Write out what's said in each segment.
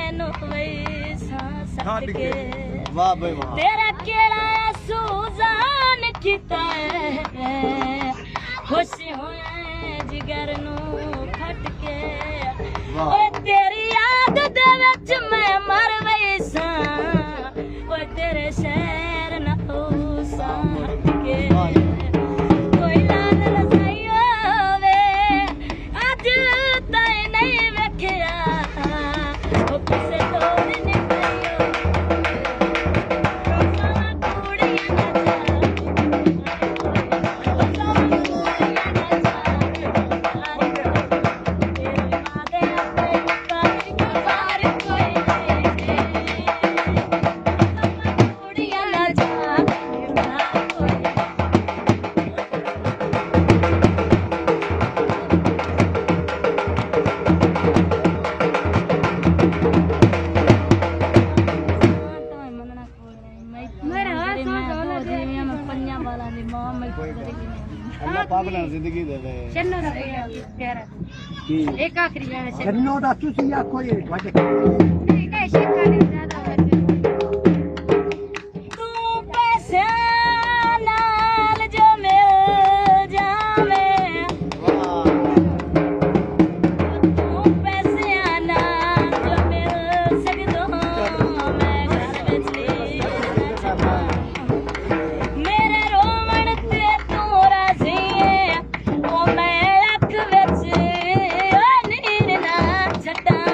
मैनू वैसा सट के वाह भाई वाह तेरा केड़ा सूजान किता है खुश होया जिगर नू फट के ओए तेरी याद दे विच मैं मर वैसा ओए तेरे शहर ना होसा हट के कोई लाल रसाई होवे अज ताई नहीं वेखिया ओ किसे तोड़ निकलियो जिंदगी दे चन्नो दा प्यारा एक आखरी है चन्नो दा तुसी आखो ये वाटे ठीक है शिक्षा नहीं ज्यादा तू पैसे नाल जो मिल जावे तू पैसे नाल जो मिल सकदो मैं घर विच मेरे रोवण ते तू राजी ओ मैं अख विच नीर ना छड्डां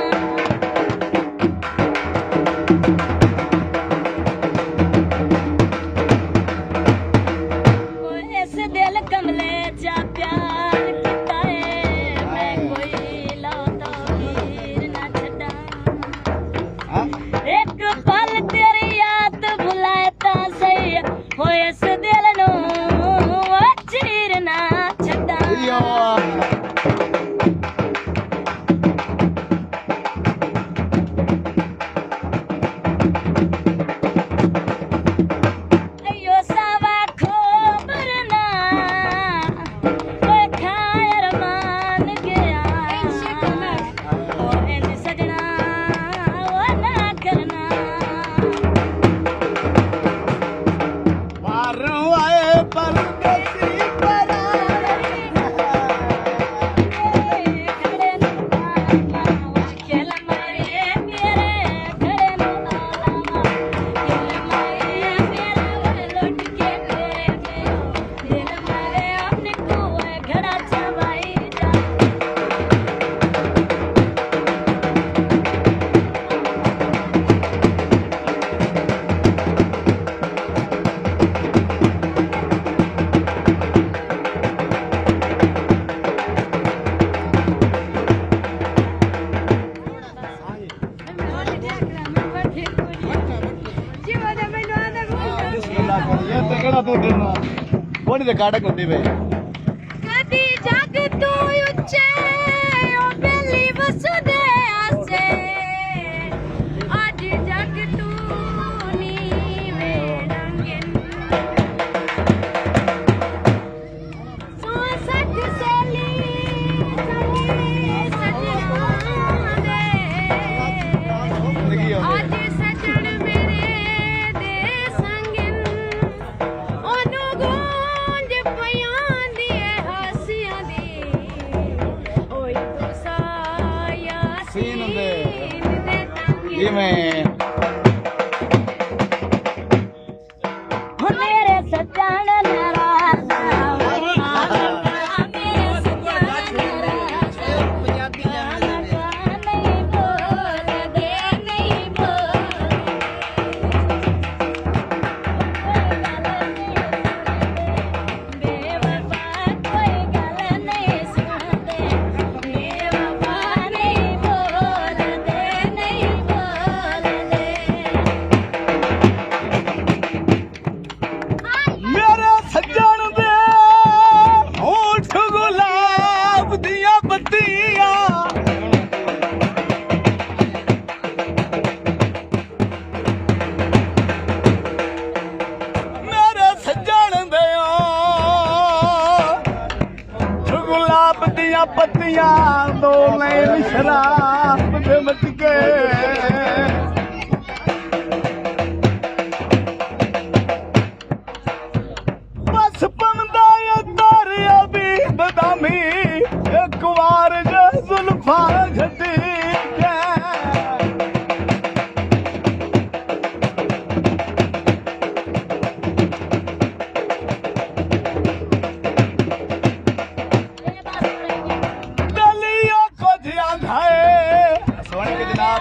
इस दिल कमले चा प्यार किता है मैं कोई लो तो हीर ना छड्डां एक पल तेरी याद भुलाए ता सही हो इस दिल नू चीर ना छड्डां अयो सावा खोबर ना ओए खायर मान गया ओ इन सजना ओ ना करना मारू आए परदेसी कोणी ते काढक होती बाई कदी जग तू उच्चे ओ बेली वसुदे आसे आज जग तू नीवे रंगन सो सच सली सजना दे आज सजन मेरे दे संगन ओनु गूंज पयां दी हासियां दी ओए तू साया सीन दे मैं मेरे सजन नाराज पत्तियां दो नैन शराब दे मच के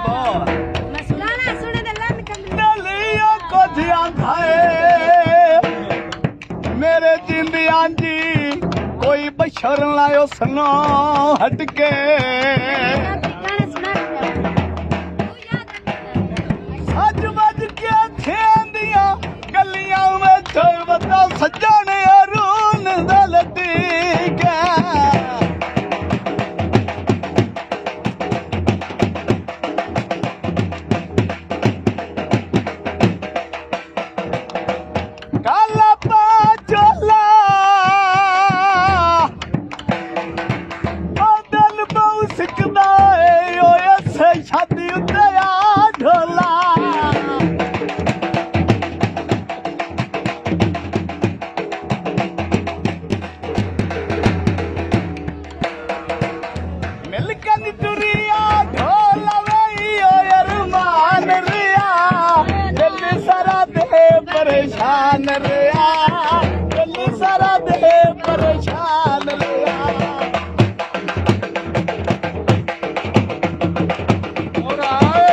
बोल मैं सुनाना सुने दे लन कम नलियों को ध्यान खाए मेरे जिंदियां जी कोई बशर लायो सनो हटके गाने सुना सज बज के थेंदियां गलियां में बता सजन अरुण दलती के काला पाचोला दिल बहु सिकदा है ओए से शादी उत्ते आ ढोला मिलकन टुरिया ढोला वही ओए अरमान रिया दिल सारा दे परेशान रिया दिल सारा दे परेशान रिया और आए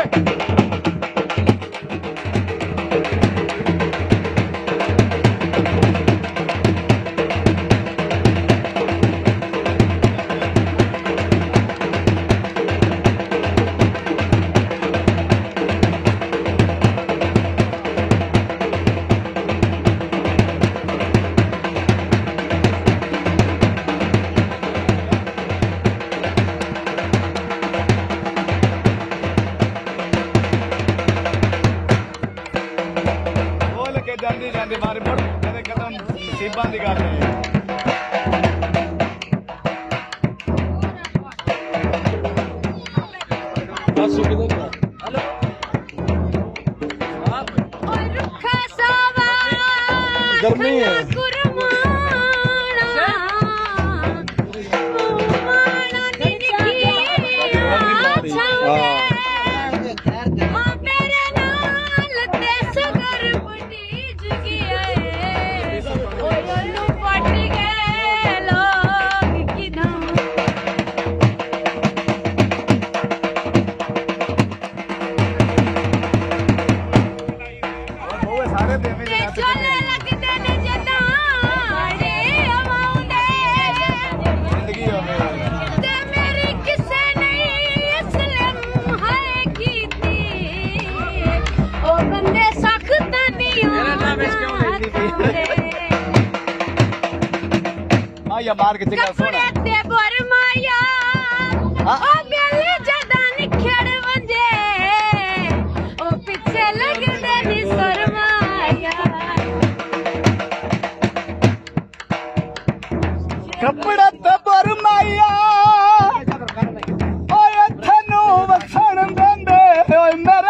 बोल के जल्दी जल्दी मारे मुड़ तेरे कदम सीबा दी गल है और रुखा सावा गर्मी है। कुरमाना कुरमाना निरखी छावे ओ मेरे नाल ते सगर बटी जुगी आए ओ योनु पट गए लोग किधर ਉਹ ਸਾਰੇ ਦੇਵੇਂ ਤੇ ਚੋਲੇ ਲੱਗਦੇ ਨੇ ਜਦਾੜੇ ਆਉਂਦੇ ਜ਼ਿੰਦਗੀ ਹੋਵੇ ਤੇ ਮੇਰੀ ਕਿਸੇ ਨਹੀਂ ਇਸਲਮ ਹੈ ਕੀਤੀ ਉਹ ਬੰਦੇ ਸਖਤ ਨਹੀਂ ਮੇਰਾ ਨਾਮ ਇਸ ਕਿਉਂ ਲੈਂਦੀ ਮਾਇਆ ਮਾਰ ਕੇ ਚੰਗਾ ਸੋਹਣਾ ਕੱਪੜੇ ਤੇ ਬੁਰ ਮਾਇਆ ਉਹ ਗੱਲ ਜਦਾਂ ਨਿਖੜ ਵੰਜੇ ਉਹ ਪਿੱਛੇ ਲੱਗਦੇ ਨੀ ਸਰਮਾਇਆ ਕੱਪੜਾ ਤੇ ਬਰਮਾਇਆ ਓਏ ਥਨੂੰ ਵਸਣ ਦਿੰਦੇ ਓਏ ਮੇਰੇ